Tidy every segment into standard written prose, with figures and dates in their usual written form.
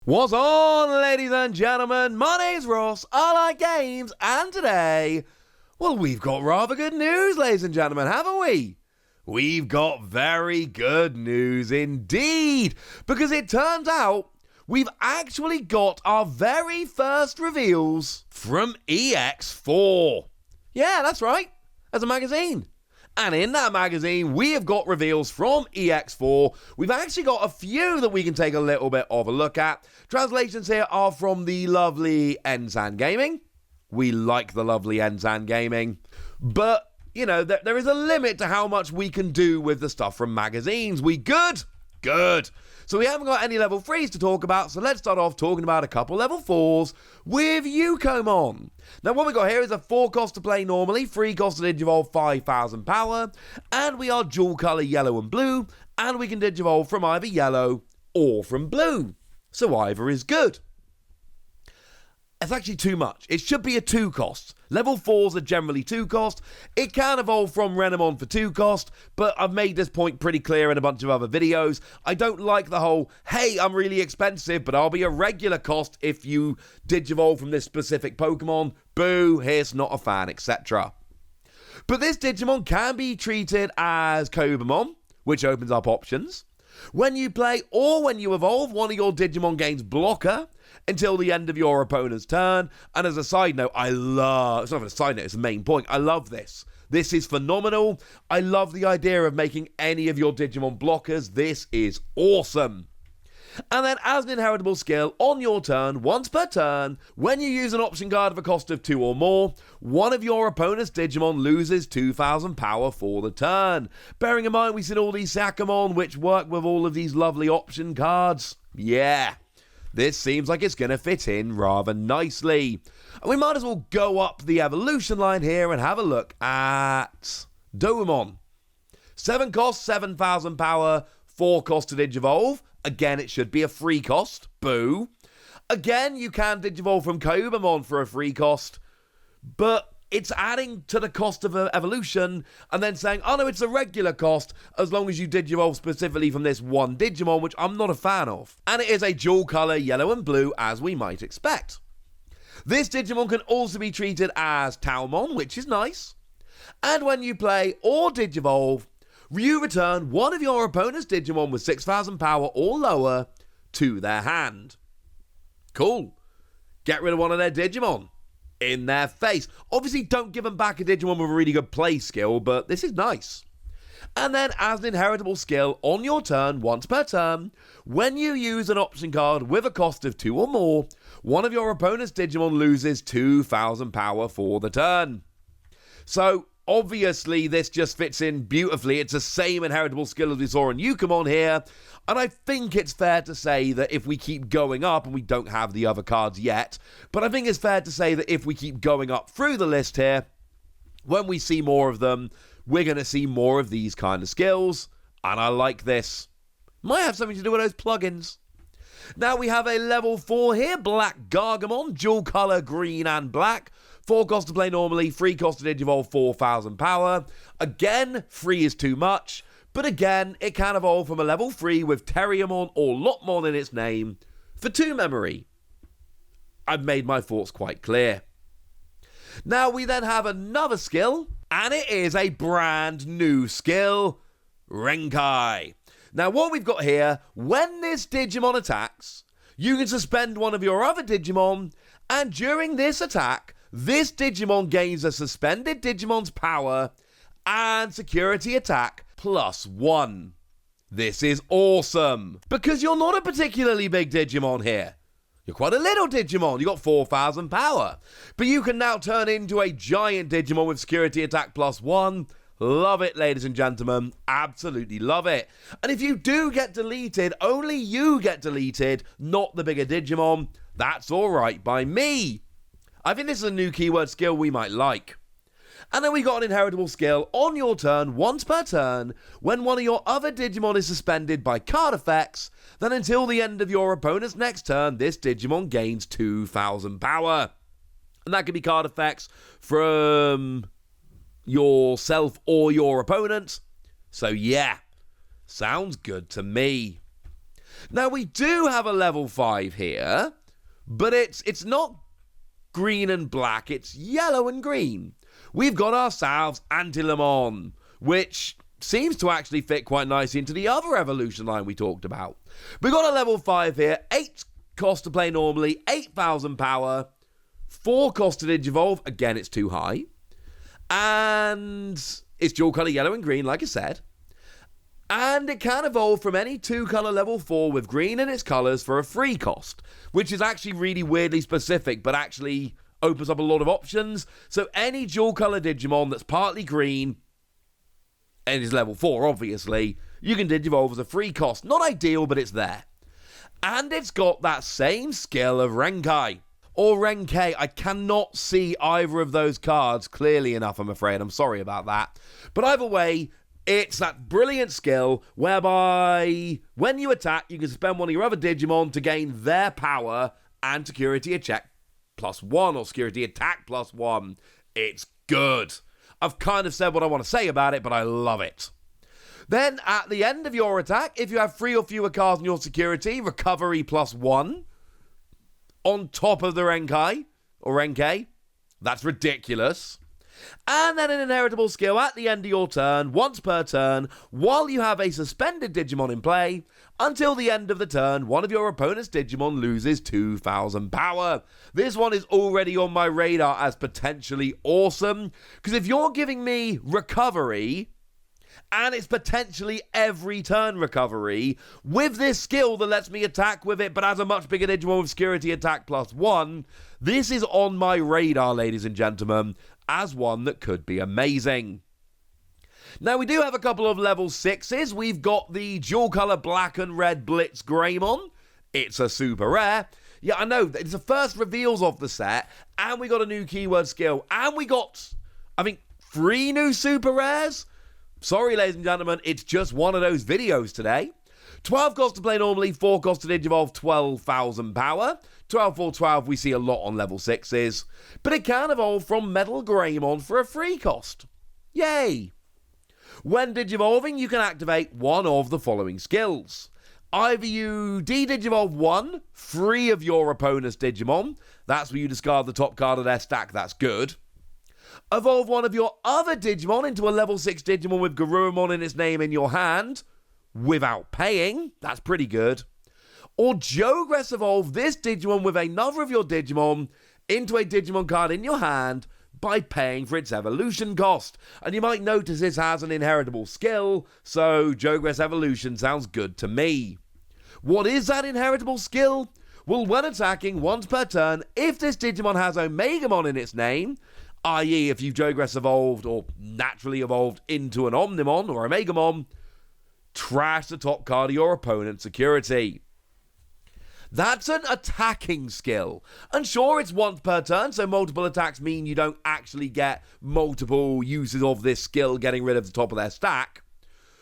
What's on, ladies and gentlemen? My name's Ross, I like games, and today, well, we've got rather good news, ladies and gentlemen, haven't we? We've got very good news indeed, because it turns out we've actually got our very first reveals from EX-04. Yeah, that's right, as a magazine. And in that magazine, we have got reveals from EX-04. We've actually got a few that we can take a little bit of a look at. Translations here are from the lovely Ensan Gaming. We like the lovely Ensan Gaming. But, you know, there is a limit to how much we can do with the stuff from magazines. We good? Good. So we haven't got any level 3s to talk about, so let's start off talking about a couple level 4s with GARGOMON. Now what we got here is a 4 cost to play normally, 3 cost to Digivolve 5,000 power, and we are dual colour yellow and blue, and we can Digivolve from either yellow or from blue. So either is good. It's actually too much. It should be a 2 cost. Level 4s are generally 2 cost. It can evolve from Renamon for 2 cost, but I've made this point pretty clear in a bunch of other videos. I don't like the whole, hey, I'm really expensive, but I'll be a regular cost if you Digivolve from this specific Pokemon. Boo, here's not a fan, etc. But this Digimon can be treated as Cobamon, which opens up options. When you play or when you evolve, one of your Digimon gains blocker until the end of your opponent's turn. And as a side note, it's not even a side note, it's the main point. I love this. This is phenomenal. I love the idea of making any of your Digimon blockers. This is awesome. And then as an inheritable skill, on your turn, once per turn, when you use an option card of a cost of 2 or more, one of your opponent's Digimon loses 2,000 power for the turn. Bearing in mind we've seen all these Sakamon which work with all of these lovely option cards. Yeah, this seems like it's going to fit in rather nicely. And we might as well go up the evolution line here and have a look at Doumon. 7 cost, 7,000 power, 4 cost to Digivolve. Again, it should be a free cost. Boo. Again, you can Digivolve from Cobamon for a free cost, but it's adding to the cost of evolution and then saying, oh no, it's a regular cost as long as you Digivolve specifically from this one Digimon, which I'm not a fan of. And it is a dual colour yellow and blue, as we might expect. This Digimon can also be treated as Talmon, which is nice. And when you play or Digivolve, you return one of your opponent's Digimon with 6,000 power or lower to their hand. Cool. Get rid of one of their Digimon. In their face. Obviously, don't give them back a Digimon with a really good play skill, but this is nice. And then, as an inheritable skill, on your turn, once per turn, when you use an option card with a cost of 2 or more, one of your opponent's Digimon loses 2,000 power for the turn. So, obviously, this just fits in beautifully. It's the same inheritable skill as we saw in Yukamon here. And I think it's fair to say that if we keep going up, and we don't have the other cards yet, but I think it's fair to say that if we keep going up through the list here, when we see more of them, we're going to see more of these kind of skills. And I like this. Might have something to do with those plugins. Now we have a level 4 here, Black Gargomon, dual colour green and black. 4 cost to play normally, 3 cost to Digivolve 4,000 power. Again, 3 is too much, but again, it can evolve from a level 3 with Terriamon or Lotmon in its name for 2 memory. I've made my thoughts quite clear. Now we then have another skill, and it is a brand new skill, Renkai. Now what we've got here, when this Digimon attacks, you can suspend one of your other Digimon, and during this attack, this Digimon gains a suspended Digimon's power and security attack +1. This is awesome, because you're not a particularly big Digimon here. You're quite a little Digimon, you got 4,000 power. But you can now turn into a giant Digimon with security attack +1. Love it, ladies and gentlemen. Absolutely love it. And if you do get deleted, only you get deleted, not the bigger Digimon. That's alright by me. I think this is a new keyword skill we might like. And then we got an inheritable skill on your turn, once per turn, when one of your other Digimon is suspended by card effects, then until the end of your opponent's next turn, this Digimon gains 2,000 power. And that could be card effects from yourself or your opponent. So yeah, sounds good to me. Now, we do have a level 5 here, but it's not green and black, it's yellow and green. We've got ourselves Antylamon, which seems to actually fit quite nicely into the other evolution line we talked about. We've got a level 5 here, 8 cost to play normally, 8,000 power, 4 cost to Digivolve, again it's too high, and it's dual colour yellow and green like I said, and it can evolve from any 2 colour level 4 with green in its colours for a free cost, which is actually really weirdly specific but actually opens up a lot of options. So any dual colour Digimon that's partly green and is level 4, obviously, you can Digivolve as a free cost. Not ideal, but it's there. And it's got that same skill of Renkai. Or Renkei. I cannot see either of those cards clearly enough, I'm afraid. I'm sorry about that. But either way, it's that brilliant skill whereby when you attack, you can spend one of your other Digimon to gain their power and security attack +1 or security attack +1. It's good. I've kind of said what I want to say about it, but I love it. Then, at the end of your attack, if you have 3 or fewer cards in your security, recovery +1 on top of the Renkai, or Renkei. That's ridiculous. And then an inheritable skill at the end of your turn, once per turn, while you have a suspended Digimon in play, until the end of the turn, one of your opponent's Digimon loses 2,000 power. This one is already on my radar as potentially awesome, because if you're giving me recovery, and it's potentially every turn recovery, with this skill that lets me attack with it, but has a much bigger Digimon with security attack +1, this is on my radar, ladies and gentlemen, as one that could be amazing. Now, we do have a couple of level 6s. We've got the dual colour black and red BlitzGreymon. It's a super rare. Yeah, I know, it's the first reveals of the set, and we got a new keyword skill, and we got, I think, 3 new super rares. Sorry, ladies and gentlemen, it's just one of those videos today. 12 cost to play normally, 4 cost to Digivolve, 12,000 power. 12 for 12 we see a lot on level 6s, but it can evolve from Metal Greymon for a free cost. Yay! When Digivolving, you can activate one of the following skills. Either you de-Digivolve 1, 3 of your opponent's Digimon. That's where you discard the top card of their stack, that's good. Evolve one of your other Digimon into a level 6 Digimon with GARURUMON in its name in your hand, without paying. That's pretty good. Or Jogress evolve this Digimon with another of your Digimon into a Digimon card in your hand by paying for its evolution cost. And you might notice this has an inheritable skill, so Jogress evolution sounds good to me. What is that inheritable skill? Well, when attacking once per turn, if this Digimon has Omegamon in its name, i.e. if you've Jogress evolved or naturally evolved into an Omnimon or Omegamon, trash the top card of your opponent's security. That's an attacking skill. And sure, it's once per turn, so multiple attacks mean you don't actually get multiple uses of this skill getting rid of the top of their stack.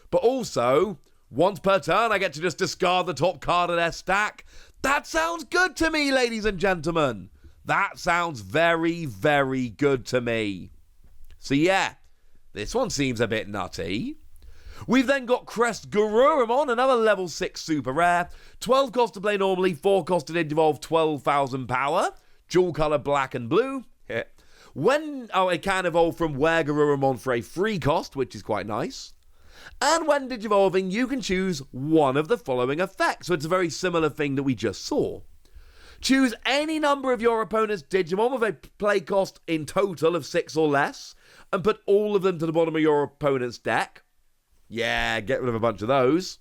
But also, once per turn, I get to just discard the top card of their stack. That sounds good to me, ladies and gentlemen. That sounds very, very good to me. So yeah, this one seems a bit nutty. We've then got CREST GARURUMON, another level 6 super rare. 12 cost to play normally, 4 cost to Digivolve, 12,000 power. Dual colour black and blue. It can evolve from GARURUMON for a free cost, which is quite nice. And when Digivolving, you can choose one of the following effects. So it's a very similar thing that we just saw. Choose any number of your opponent's Digimon with a play cost in total of 6 or less, and put all of them to the bottom of your opponent's deck. Yeah, get rid of a bunch of those.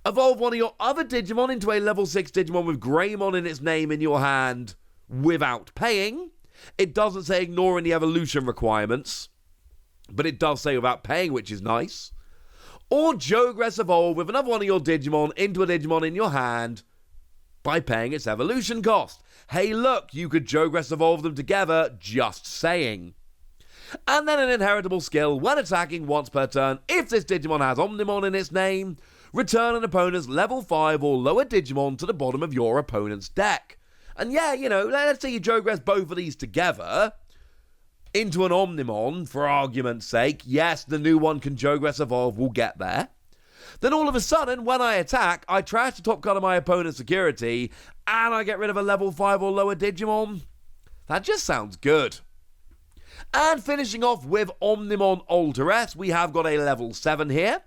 Evolve one of your other Digimon into a level 6 Digimon with Greymon in its name in your hand without paying. It doesn't say ignore any evolution requirements, but it does say without paying, which is nice. Or Jogress evolve with another one of your Digimon into a Digimon in your hand by paying its evolution cost. Hey look, you could Jogress evolve them together, just saying. And then an inheritable skill, when attacking once per turn, if this Digimon has Omnimon in its name, return an opponent's level 5 or lower Digimon to the bottom of your opponent's deck. And yeah, you know, let's say you Jogress both of these together into an Omnimon, for argument's sake. Yes, the new one can Jogress evolve, we'll get there. Then all of a sudden, when I attack, I trash the top card of my opponent's security, and I get rid of a level 5 or lower Digimon. That just sounds good. And finishing off with Omnimon Alter S, we have got a level 7 here,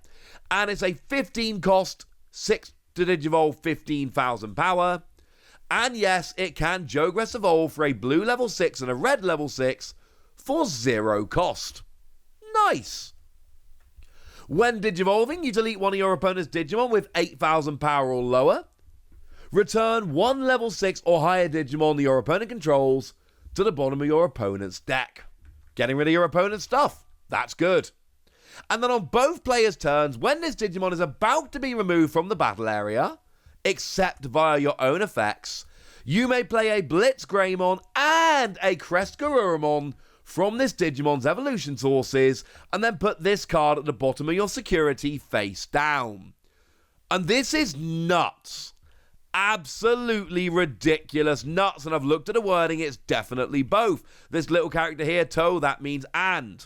and it's a 15 cost, 6 to Digivolve, 15,000 power. And yes, it can Jogress Evolve for a blue level 6 and a red level 6 for 0 cost. Nice! When Digivolving, you delete one of your opponent's Digimon with 8,000 power or lower. Return one level 6 or higher Digimon that your opponent controls to the bottom of your opponent's deck. Getting rid of your opponent's stuff. That's good. And then on both players' turns, when this Digimon is about to be removed from the battle area, except via your own effects, you may play a BlitzGreymon and a CREST GARURUMON from this Digimon's evolution sources, and then put this card at the bottom of your security face down. And this is nuts. Absolutely ridiculous nuts, and I've looked at the wording, it's definitely both. This little character here, Toe, that means and.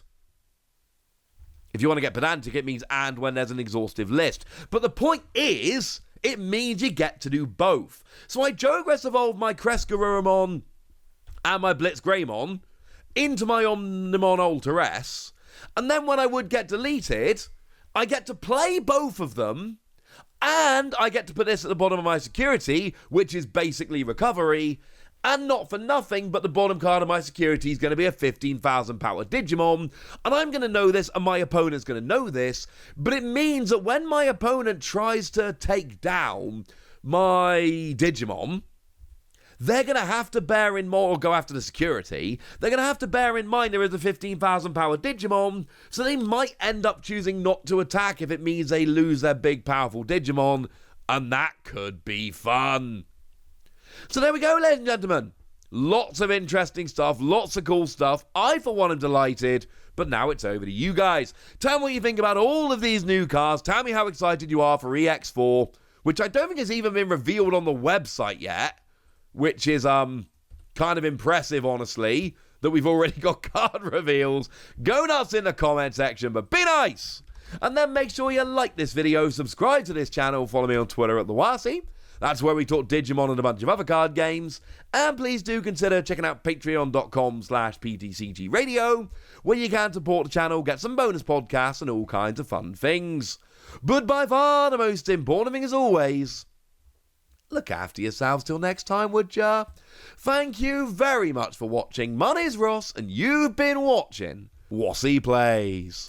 If you want to get pedantic, it means and when there's an exhaustive list. But the point is, it means you get to do both. So I Jogress Evolve my CREST GARURUMON and my BlitzGreymon into my Omnimon Alter S, and then when I would get deleted, I get to play both of them, and I get to put this at the bottom of my security, which is basically recovery, and not for nothing, but the bottom card of my security is going to be a 15,000 power Digimon, and I'm going to know this, and my opponent's going to know this, but it means that when my opponent tries to take down my Digimon, they're going to have to bear in mind, or go after the security, they're going to have to bear in mind there is a 15,000 power Digimon, so they might end up choosing not to attack if it means they lose their big powerful Digimon, and that could be fun. So there we go, ladies and gentlemen. Lots of interesting stuff, lots of cool stuff. I, for one, am delighted, but now it's over to you guys. Tell me what you think about all of these new cards. Tell me how excited you are for EX-04, which I don't think has even been revealed on the website yet, which is kind of impressive, honestly, that we've already got card reveals. Go nuts in the comment section, but be nice! And then make sure you like this video, subscribe to this channel, follow me on Twitter at TheWasi. That's where we talk Digimon and a bunch of other card games. And please do consider checking out patreon.com/PTCGradio, where you can support the channel, get some bonus podcasts, and all kinds of fun things. But by far the most important thing, as always, look after yourselves till next time, would ya? Thank you very much for watching. My name's Ross, and you've been watching Wasi Plays.